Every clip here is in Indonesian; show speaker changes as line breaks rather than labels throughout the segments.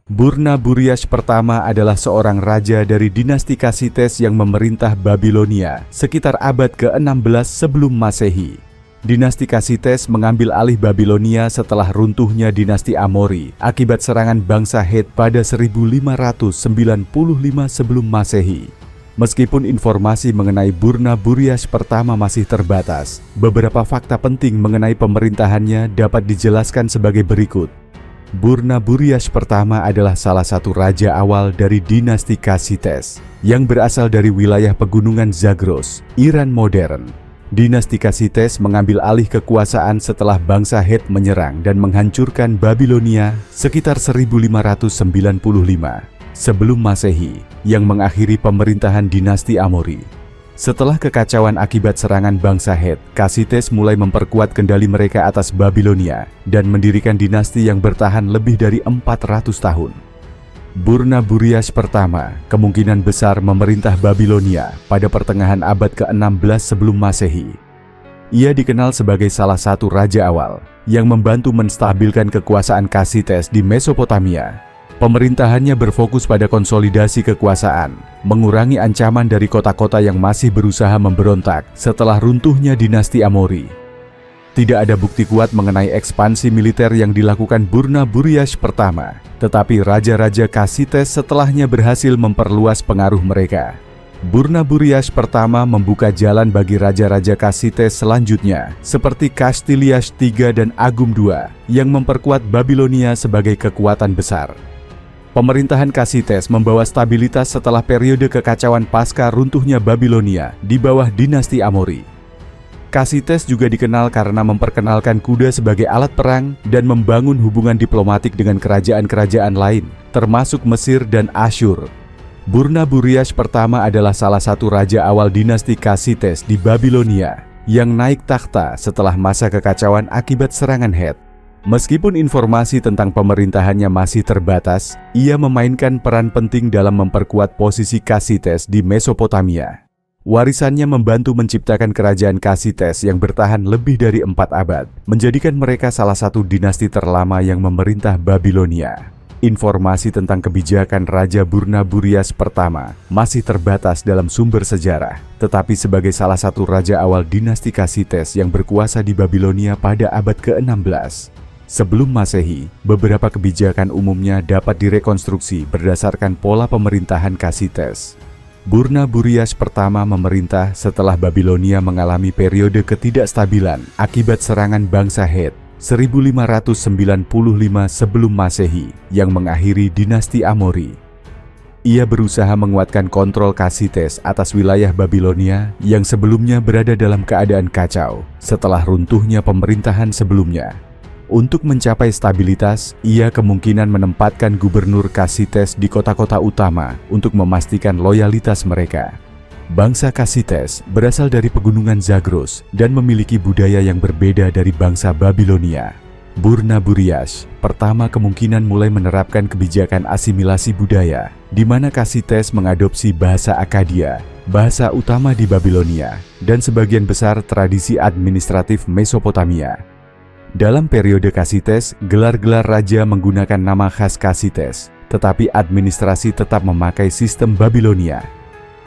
Burnaburiash pertama adalah seorang raja dari dinasti Kasites yang memerintah Babilonia sekitar abad ke-16 sebelum Masehi. Dinasti Kasites mengambil alih Babilonia setelah runtuhnya dinasti Amori akibat serangan bangsa Het pada 1595 sebelum Masehi. Meskipun informasi mengenai Burnaburiash pertama masih terbatas, beberapa fakta penting mengenai pemerintahannya dapat dijelaskan sebagai berikut. Burnaburiash pertama adalah salah satu raja awal dari dinasti Kasites yang berasal dari wilayah pegunungan Zagros, Iran modern. Dinasti Kasites mengambil alih kekuasaan setelah bangsa Het menyerang dan menghancurkan Babilonia sekitar 1595 sebelum Masehi, yang mengakhiri pemerintahan dinasti Amori. Setelah kekacauan akibat serangan bangsa Het, Kasites mulai memperkuat kendali mereka atas Babilonia dan mendirikan dinasti yang bertahan lebih dari 400 tahun. Burnaburiash pertama kemungkinan besar memerintah Babilonia pada pertengahan abad ke-16 sebelum Masehi. Ia dikenal sebagai salah satu raja awal yang membantu menstabilkan kekuasaan Kasites di Mesopotamia. Pemerintahannya berfokus pada konsolidasi kekuasaan, mengurangi ancaman dari kota-kota yang masih berusaha memberontak setelah runtuhnya dinasti Amori. Tidak ada bukti kuat mengenai ekspansi militer yang dilakukan Burnaburiash pertama, tetapi raja-raja Kasites setelahnya berhasil memperluas pengaruh mereka. Burnaburiash pertama membuka jalan bagi raja-raja Kasites selanjutnya, seperti Kastiliash III dan Agum II, yang memperkuat Babilonia sebagai kekuatan besar. Pemerintahan Kasites membawa stabilitas setelah periode kekacauan pasca runtuhnya Babilonia di bawah dinasti Amori. Kasites juga dikenal karena memperkenalkan kuda sebagai alat perang dan membangun hubungan diplomatik dengan kerajaan-kerajaan lain, termasuk Mesir dan Asyur. Burnaburiash pertama adalah salah satu raja awal dinasti Kasites di Babilonia yang naik takhta setelah masa kekacauan akibat serangan Het. Meskipun informasi tentang pemerintahannya masih terbatas, ia memainkan peran penting dalam memperkuat posisi Kasites di Mesopotamia. Warisannya membantu menciptakan kerajaan Kasites yang bertahan lebih dari 4 abad, menjadikan mereka salah satu dinasti terlama yang memerintah Babilonia. Informasi tentang kebijakan Raja Burnaburiash pertama masih terbatas dalam sumber sejarah, tetapi sebagai salah satu raja awal dinasti Kasites yang berkuasa di Babilonia pada abad ke-16. Sebelum Masehi, beberapa kebijakan umumnya dapat direkonstruksi berdasarkan pola pemerintahan Kasites. Burnaburiash pertama memerintah setelah Babilonia mengalami periode ketidakstabilan akibat serangan bangsa Het 1595 sebelum Masehi yang mengakhiri dinasti Amori. Ia berusaha menguatkan kontrol Kasites atas wilayah Babilonia yang sebelumnya berada dalam keadaan kacau setelah runtuhnya pemerintahan sebelumnya. Untuk mencapai stabilitas, ia kemungkinan menempatkan gubernur Kasites di kota-kota utama untuk memastikan loyalitas mereka. Bangsa Kasites berasal dari pegunungan Zagros dan memiliki budaya yang berbeda dari bangsa Babilonia. Burnaburiash pertama kemungkinan mulai menerapkan kebijakan asimilasi budaya, di mana Kasites mengadopsi bahasa Akkadia, bahasa utama di Babilonia, dan sebagian besar tradisi administratif Mesopotamia. Dalam periode Kasites, gelar-gelar raja menggunakan nama khas Kasites, tetapi administrasi tetap memakai sistem Babilonia.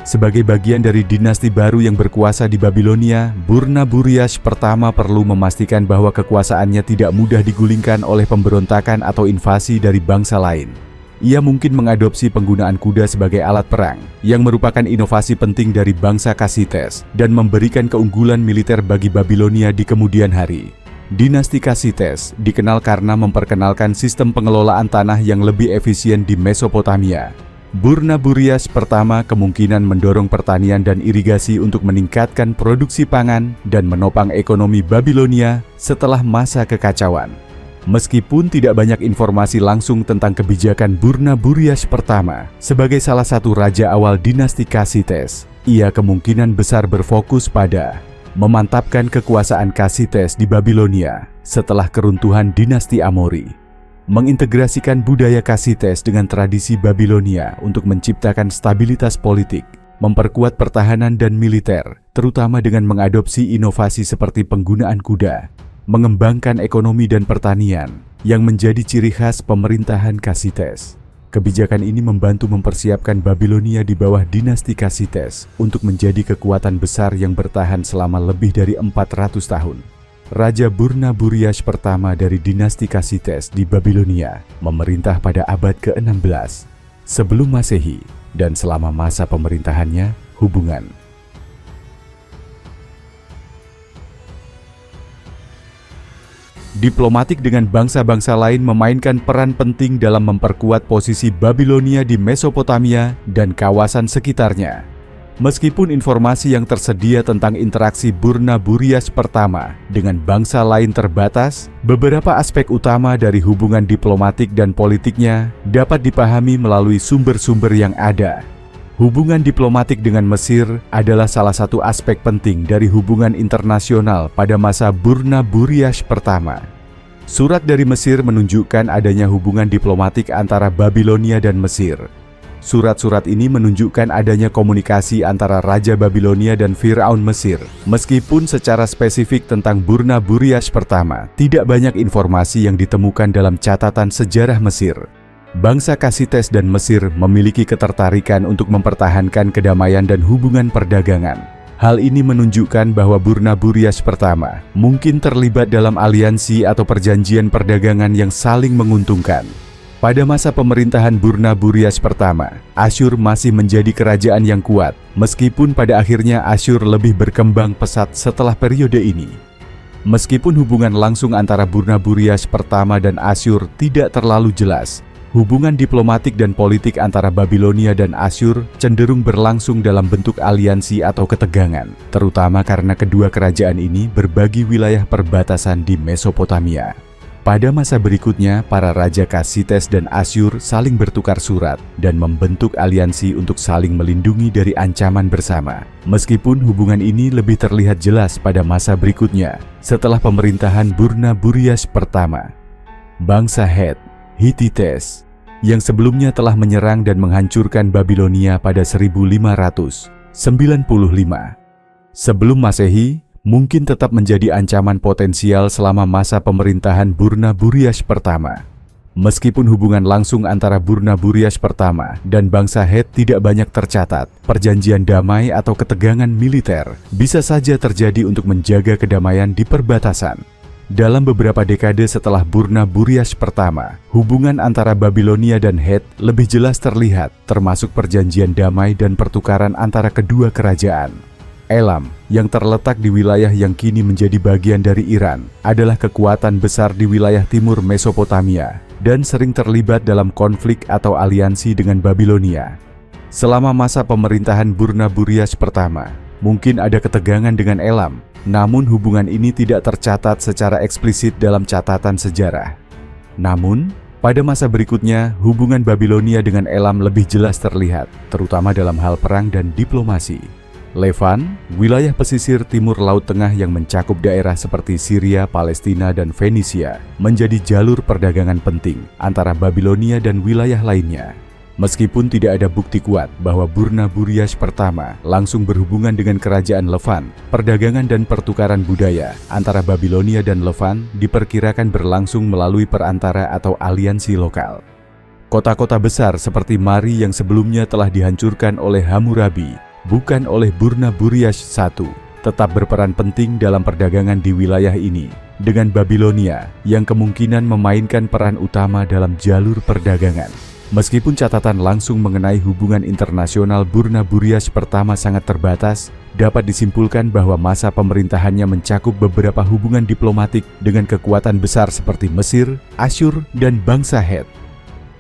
Sebagai bagian dari dinasti baru yang berkuasa di Babilonia, Burnaburiash pertama perlu memastikan bahwa kekuasaannya tidak mudah digulingkan oleh pemberontakan atau invasi dari bangsa lain. Ia mungkin mengadopsi penggunaan kuda sebagai alat perang, yang merupakan inovasi penting dari bangsa Kasites, dan memberikan keunggulan militer bagi Babilonia di kemudian hari. Dinasti Kasites dikenal karena memperkenalkan sistem pengelolaan tanah yang lebih efisien di Mesopotamia. Burnaburiash pertama kemungkinan mendorong pertanian dan irigasi untuk meningkatkan produksi pangan dan menopang ekonomi Babilonia setelah masa kekacauan. Meskipun tidak banyak informasi langsung tentang kebijakan Burnaburiash pertama sebagai salah satu raja awal dinasti Kasites, ia kemungkinan besar berfokus pada memantapkan kekuasaan Kasites di Babilonia setelah keruntuhan dinasti Amori, mengintegrasikan budaya Kasites dengan tradisi Babilonia untuk menciptakan stabilitas politik, memperkuat pertahanan dan militer, terutama dengan mengadopsi inovasi seperti penggunaan kuda, mengembangkan ekonomi dan pertanian yang menjadi ciri khas pemerintahan Kasites. Kebijakan ini membantu mempersiapkan Babilonia di bawah dinasti Kassites untuk menjadi kekuatan besar yang bertahan selama lebih dari 400 tahun. Raja Burnaburiash pertama dari dinasti Kassites di Babilonia memerintah pada abad ke-16 sebelum Masehi, dan selama masa pemerintahannya, hubungan diplomatik dengan bangsa-bangsa lain memainkan peran penting dalam memperkuat posisi Babilonia di Mesopotamia dan kawasan sekitarnya. Meskipun informasi yang tersedia tentang interaksi Burnaburiash pertama dengan bangsa lain terbatas, beberapa aspek utama dari hubungan diplomatik dan politiknya dapat dipahami melalui sumber-sumber yang ada. Hubungan diplomatik dengan Mesir adalah salah satu aspek penting dari hubungan internasional pada masa Burnaburiash pertama. Surat dari Mesir menunjukkan adanya hubungan diplomatik antara Babilonia dan Mesir. Surat-surat ini menunjukkan adanya komunikasi antara Raja Babilonia dan Firaun Mesir. Meskipun secara spesifik tentang Burnaburiash pertama, tidak banyak informasi yang ditemukan dalam catatan sejarah Mesir. Bangsa Kassites dan Mesir memiliki ketertarikan untuk mempertahankan kedamaian dan hubungan perdagangan. Hal ini menunjukkan bahwa Burnaburiash pertama mungkin terlibat dalam aliansi atau perjanjian perdagangan yang saling menguntungkan. Pada masa pemerintahan Burnaburiash pertama, Asyur masih menjadi kerajaan yang kuat, meskipun pada akhirnya Asyur lebih berkembang pesat setelah periode ini. Meskipun hubungan langsung antara Burnaburiash pertama dan Asyur tidak terlalu jelas, hubungan diplomatik dan politik antara Babilonia dan Asyur cenderung berlangsung dalam bentuk aliansi atau ketegangan, terutama karena kedua kerajaan ini berbagi wilayah perbatasan di Mesopotamia. Pada masa berikutnya, para raja Kassites dan Asyur saling bertukar surat dan membentuk aliansi untuk saling melindungi dari ancaman bersama. Meskipun hubungan ini lebih terlihat jelas pada masa berikutnya, setelah pemerintahan Burnaburiash pertama. Bangsa Het, Hittites, yang sebelumnya telah menyerang dan menghancurkan Babilonia pada 1595 sebelum Masehi, mungkin tetap menjadi ancaman potensial selama masa pemerintahan Burnaburiash pertama. Meskipun hubungan langsung antara Burnaburiash pertama dan bangsa Het tidak banyak tercatat, perjanjian damai atau ketegangan militer bisa saja terjadi untuk menjaga kedamaian di perbatasan. Dalam beberapa dekade setelah Burnaburiash pertama, hubungan antara Babilonia dan Het lebih jelas terlihat, termasuk perjanjian damai dan pertukaran antara kedua kerajaan. Elam, yang terletak di wilayah yang kini menjadi bagian dari Iran, adalah kekuatan besar di wilayah timur Mesopotamia dan sering terlibat dalam konflik atau aliansi dengan Babilonia. Selama masa pemerintahan Burnaburiash pertama, mungkin ada ketegangan dengan Elam, namun hubungan ini tidak tercatat secara eksplisit dalam catatan sejarah. Namun, pada masa berikutnya, hubungan Babilonia dengan Elam lebih jelas terlihat, terutama dalam hal perang dan diplomasi. Levan, wilayah pesisir timur Laut Tengah yang mencakup daerah seperti Syria, Palestina, dan Fenisia, menjadi jalur perdagangan penting antara Babilonia dan wilayah lainnya. Meskipun tidak ada bukti kuat bahwa Burnaburiash pertama langsung berhubungan dengan kerajaan Levan, perdagangan dan pertukaran budaya antara Babilonia dan Levan diperkirakan berlangsung melalui perantara atau aliansi lokal. Kota-kota besar seperti Mari yang sebelumnya telah dihancurkan oleh Hammurabi, bukan oleh Burnaburiash I, tetap berperan penting dalam perdagangan di wilayah ini, dengan Babilonia yang kemungkinan memainkan peran utama dalam jalur perdagangan. Meskipun catatan langsung mengenai hubungan internasional Burnaburiash pertama sangat terbatas, dapat disimpulkan bahwa masa pemerintahannya mencakup beberapa hubungan diplomatik dengan kekuatan besar seperti Mesir, Asyur, dan bangsa Het.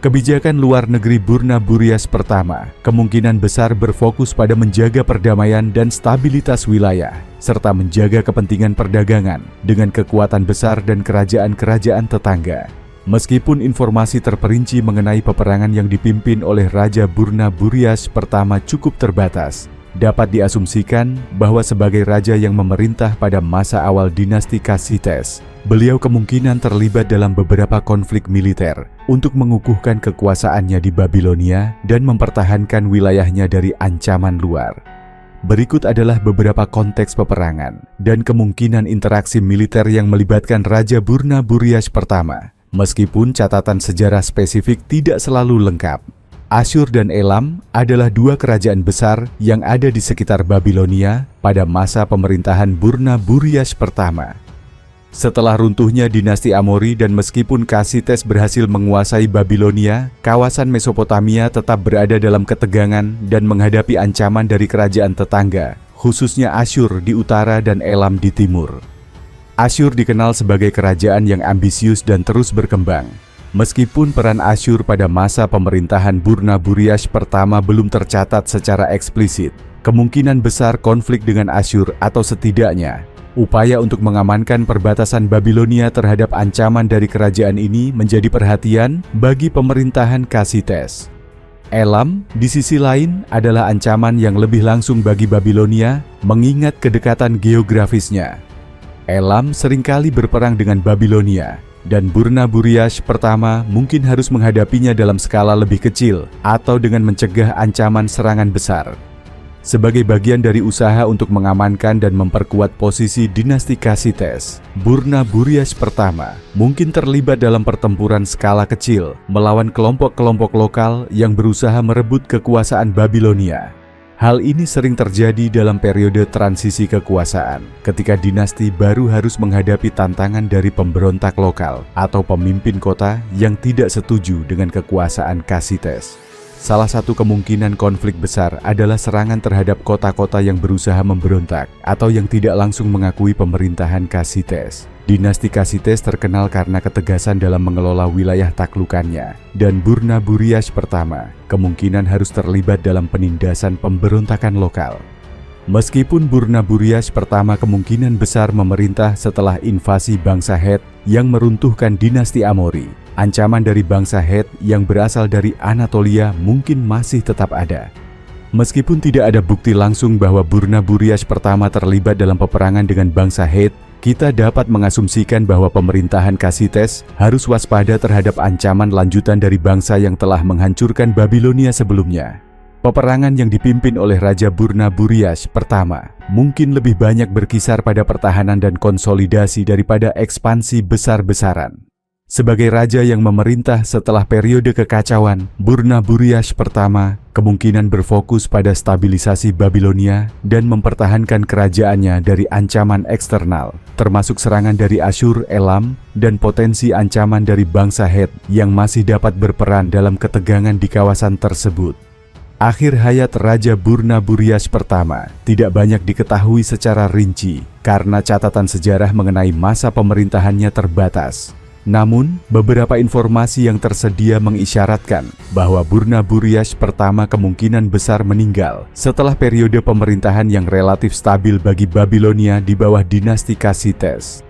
Kebijakan luar negeri Burnaburiash pertama kemungkinan besar berfokus pada menjaga perdamaian dan stabilitas wilayah, serta menjaga kepentingan perdagangan dengan kekuatan besar dan kerajaan-kerajaan tetangga. Meskipun informasi terperinci mengenai peperangan yang dipimpin oleh Raja Burnaburiash pertama cukup terbatas, dapat diasumsikan bahwa sebagai raja yang memerintah pada masa awal dinasti Kassites, beliau kemungkinan terlibat dalam beberapa konflik militer untuk mengukuhkan kekuasaannya di Babilonia dan mempertahankan wilayahnya dari ancaman luar. Berikut adalah beberapa konteks peperangan dan kemungkinan interaksi militer yang melibatkan Raja Burnaburiash pertama meskipun catatan sejarah spesifik tidak selalu lengkap. Asyur dan Elam adalah dua kerajaan besar yang ada di sekitar Babilonia pada masa pemerintahan Burna-Buryas pertama. Setelah runtuhnya dinasti Amori dan meskipun Kasites berhasil menguasai Babilonia, kawasan Mesopotamia tetap berada dalam ketegangan dan menghadapi ancaman dari kerajaan tetangga, khususnya Asyur di utara dan Elam di timur. Asyur dikenal sebagai kerajaan yang ambisius dan terus berkembang. Meskipun peran Asyur pada masa pemerintahan Burna-Buryas pertama belum tercatat secara eksplisit, kemungkinan besar konflik dengan Asyur atau setidaknya upaya untuk mengamankan perbatasan Babilonia terhadap ancaman dari kerajaan ini menjadi perhatian bagi pemerintahan Kasites. Elam, di sisi lain, adalah ancaman yang lebih langsung bagi Babilonia mengingat kedekatan geografisnya. Elam seringkali berperang dengan Babilonia, dan Burna-Buryas pertama mungkin harus menghadapinya dalam skala lebih kecil atau dengan mencegah ancaman serangan besar. Sebagai bagian dari usaha untuk mengamankan dan memperkuat posisi dinasti Kasites, Burna-Buryas pertama mungkin terlibat dalam pertempuran skala kecil melawan kelompok-kelompok lokal yang berusaha merebut kekuasaan Babilonia. Hal ini sering terjadi dalam periode transisi kekuasaan, ketika dinasti baru harus menghadapi tantangan dari pemberontak lokal atau pemimpin kota yang tidak setuju dengan kekuasaan Kasites. Salah satu kemungkinan konflik besar adalah serangan terhadap kota-kota yang berusaha memberontak atau yang tidak langsung mengakui pemerintahan Kasites. Dinasti Kasites terkenal karena ketegasan dalam mengelola wilayah taklukannya, dan Burna-Buryas pertama kemungkinan harus terlibat dalam penindasan pemberontakan lokal. Meskipun Burna-Buryas pertama kemungkinan besar memerintah setelah invasi bangsa Het yang meruntuhkan dinasti Amori, ancaman dari bangsa Het yang berasal dari Anatolia mungkin masih tetap ada. Meskipun tidak ada bukti langsung bahwa Burna-Buryas pertama terlibat dalam peperangan dengan bangsa Het, kita dapat mengasumsikan bahwa pemerintahan Kasites harus waspada terhadap ancaman lanjutan dari bangsa yang telah menghancurkan Babilonia sebelumnya. Peperangan yang dipimpin oleh Raja Burna-Buryas pertama mungkin lebih banyak berkisar pada pertahanan dan konsolidasi daripada ekspansi besar-besaran. Sebagai raja yang memerintah setelah periode kekacauan, Burna-Buryas pertama kemungkinan berfokus pada stabilisasi Babilonia dan mempertahankan kerajaannya dari ancaman eksternal, termasuk serangan dari Asyur, Elam, dan potensi ancaman dari bangsa Het yang masih dapat berperan dalam ketegangan di kawasan tersebut. Akhir hayat Raja Burna-Buryas pertama tidak banyak diketahui secara rinci karena catatan sejarah mengenai masa pemerintahannya terbatas. Namun, beberapa informasi yang tersedia mengisyaratkan bahwa Burna-Buryas pertama kemungkinan besar meninggal setelah periode pemerintahan yang relatif stabil bagi Babilonia di bawah dinasti Kasites.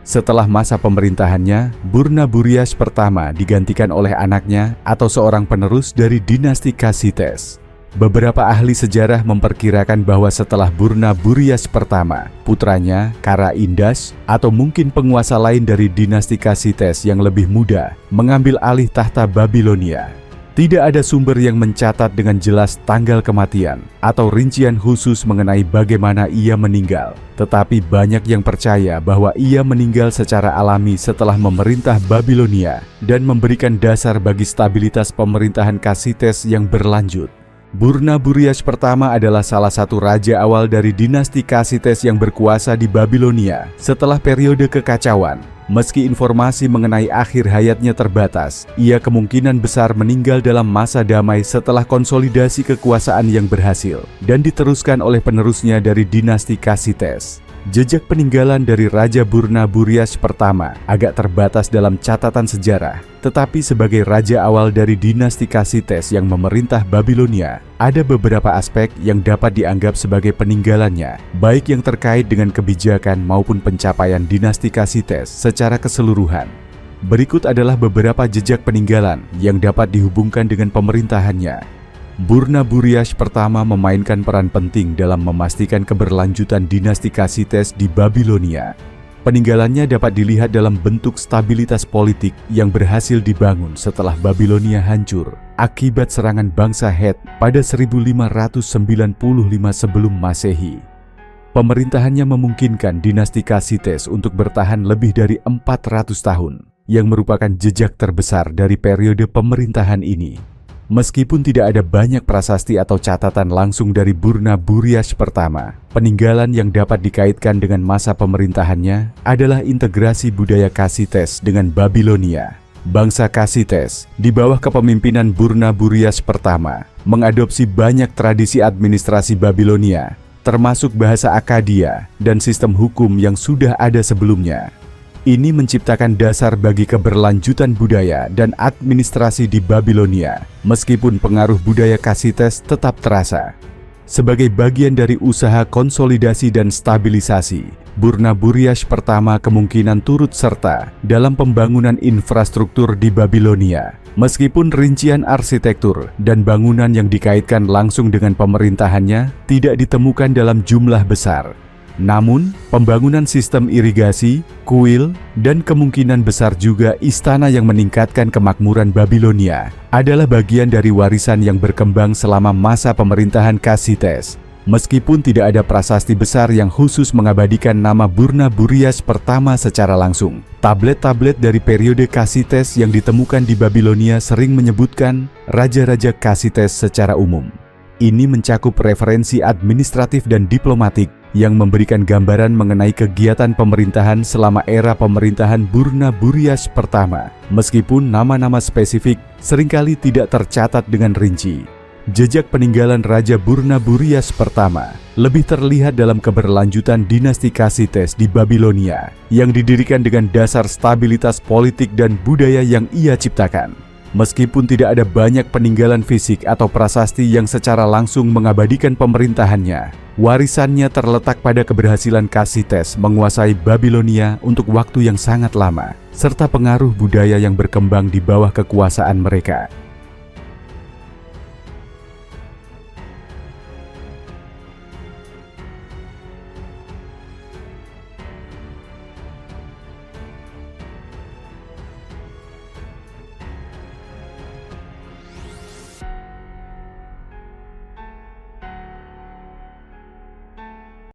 Setelah masa pemerintahannya, Burna-Buryas pertama digantikan oleh anaknya atau seorang penerus dari dinasti Kasites. Beberapa ahli sejarah memperkirakan bahwa setelah Burna-Buryas pertama, putranya Kara-Indas atau mungkin penguasa lain dari dinasti Kasites yang lebih muda mengambil alih tahta Babilonia. Tidak ada sumber yang mencatat dengan jelas tanggal kematian atau rincian khusus mengenai bagaimana ia meninggal, tetapi banyak yang percaya bahwa ia meninggal secara alami setelah memerintah Babilonia dan memberikan dasar bagi stabilitas pemerintahan Kasites yang berlanjut. Burna-Buryas pertama adalah salah satu raja awal dari dinasti Kasites yang berkuasa di Babilonia setelah periode kekacauan. Meski informasi mengenai akhir hayatnya terbatas, ia kemungkinan besar meninggal dalam masa damai setelah konsolidasi kekuasaan yang berhasil dan diteruskan oleh penerusnya dari dinasti Kasites. Jejak peninggalan dari Raja Burna-Buryas pertama agak terbatas dalam catatan sejarah, tetapi sebagai raja awal dari dinasti Kasites yang memerintah Babilonia, ada beberapa aspek yang dapat dianggap sebagai peninggalannya, baik yang terkait dengan kebijakan maupun pencapaian dinasti Kasites secara keseluruhan. Berikut adalah beberapa jejak peninggalan yang dapat dihubungkan dengan pemerintahannya. Burna-Buryas pertama memainkan peran penting dalam memastikan keberlanjutan dinasti Kasites di Babilonia. Peninggalannya dapat dilihat dalam bentuk stabilitas politik yang berhasil dibangun setelah Babilonia hancur akibat serangan bangsa Het pada 1595 sebelum Masehi. Pemerintahannya memungkinkan dinasti Kasites untuk bertahan lebih dari 400 tahun, yang merupakan jejak terbesar dari periode pemerintahan ini. Meskipun tidak ada banyak prasasti atau catatan langsung dari Burna-Buryas pertama, peninggalan yang dapat dikaitkan dengan masa pemerintahannya adalah integrasi budaya Kasites dengan Babilonia. Bangsa Kasites, di bawah kepemimpinan Burna-Buryas pertama, mengadopsi banyak tradisi administrasi Babilonia, termasuk bahasa Akkadia dan sistem hukum yang sudah ada sebelumnya. Ini menciptakan dasar bagi keberlanjutan budaya dan administrasi di Babilonia, meskipun pengaruh budaya Kasites tetap terasa. Sebagai bagian dari usaha konsolidasi dan stabilisasi, Burna-Buryas pertama kemungkinan turut serta dalam pembangunan infrastruktur di Babilonia, meskipun rincian arsitektur dan bangunan yang dikaitkan langsung dengan pemerintahannya tidak ditemukan dalam jumlah besar. Namun, pembangunan sistem irigasi, kuil, dan kemungkinan besar juga istana yang meningkatkan kemakmuran Babilonia adalah bagian dari warisan yang berkembang selama masa pemerintahan Kasites. Meskipun tidak ada prasasti besar yang khusus mengabadikan nama Burna-Buryas pertama secara langsung, tablet-tablet dari periode Kasites yang ditemukan di Babilonia sering menyebutkan raja-raja Kasites secara umum. Ini mencakup referensi administratif dan diplomatik yang memberikan gambaran mengenai kegiatan pemerintahan selama era pemerintahan Burna-Buryas pertama, meskipun nama-nama spesifik seringkali tidak tercatat dengan rinci. Jejak peninggalan Raja Burna-Buryas pertama lebih terlihat dalam keberlanjutan dinasti Kasites di Babilonia yang didirikan dengan dasar stabilitas politik dan budaya yang ia ciptakan. Meskipun tidak ada banyak peninggalan fisik atau prasasti yang secara langsung mengabadikan pemerintahannya, warisannya terletak pada keberhasilan Kasites menguasai Babilonia untuk waktu yang sangat lama, serta pengaruh budaya yang berkembang di bawah kekuasaan mereka.